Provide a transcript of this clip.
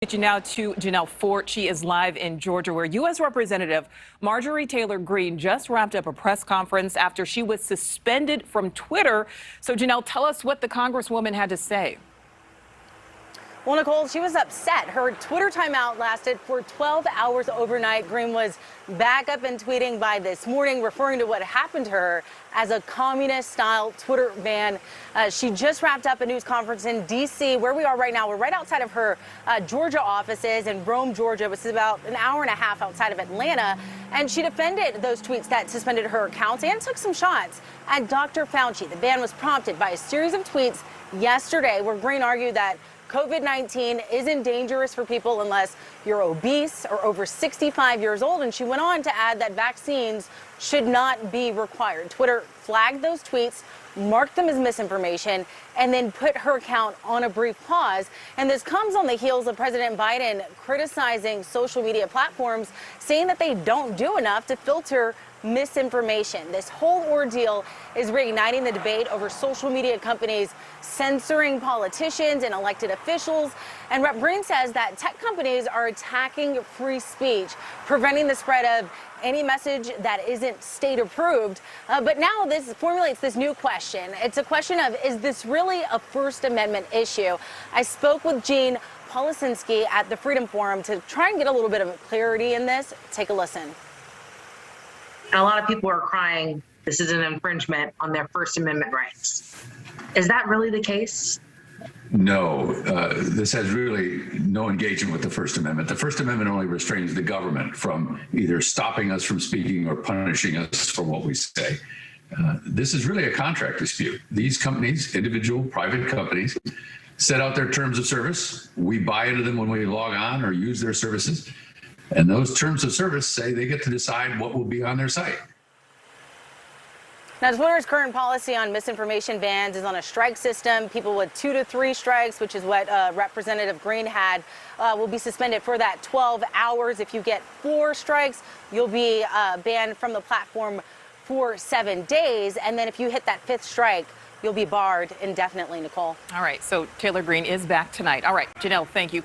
Get you now to Janelle Fort. She is live in Georgia, where U.S. Representative Marjorie Taylor Greene just wrapped up a press conference after she was suspended from Twitter. So, Janelle, tell us what the Congresswoman had to say. Well, Nicole, she was upset. Her Twitter timeout lasted for 12 hours overnight. Greene was back up and tweeting by this morning, referring to what happened to her as a communist-style Twitter ban. She just wrapped up a news conference in D.C., where we are right now. We're right outside of her Georgia offices in Rome, Georgia, which is about an hour and a half outside of Atlanta. And she defended those tweets that suspended her accounts and took some shots at Dr. Fauci. The ban was prompted by a series of tweets yesterday where Greene argued that COVID-19 isn't dangerous for people unless you're obese or over 65 years old. And she went on to add that vaccines should not be required. Twitter flagged those tweets, marked them as misinformation, and then put her account on a brief pause. And this comes on the heels of President Biden criticizing social media platforms, saying that they don't do enough to filter misinformation. This whole ordeal is reigniting the debate over social media companies censoring politicians and elected officials. And Rep. Greene says that tech companies are attacking free speech, preventing the spread of any message that isn't state approved. But now this formulates this new question. It's a question of, is this really a First Amendment issue? I spoke with Jean Policinski at the Freedom Forum to try and get a little bit of clarity in this. Take a listen. And a lot of people are crying this is an infringement on their First Amendment rights. Is that really the case? No, this has really no engagement with the First Amendment. The First Amendment only restrains the government from either stopping us from speaking or punishing us for what we say. This is really a contract dispute. These companies, individual private companies, set out their terms of service. We buy into them when we log on or use their services. And those terms of service say they get to decide what will be on their site. Now, Twitter's current policy on misinformation bans is on a strike system. People with 2 to 3 strikes, which is what Representative Greene had, will be suspended for that 12 hours. If you get 4 strikes, you'll be banned from the platform for 7 days. And then if you hit that 5th strike, you'll be barred indefinitely, Nicole. All right, so Taylor Greene is back tonight. All right, Janelle, thank you.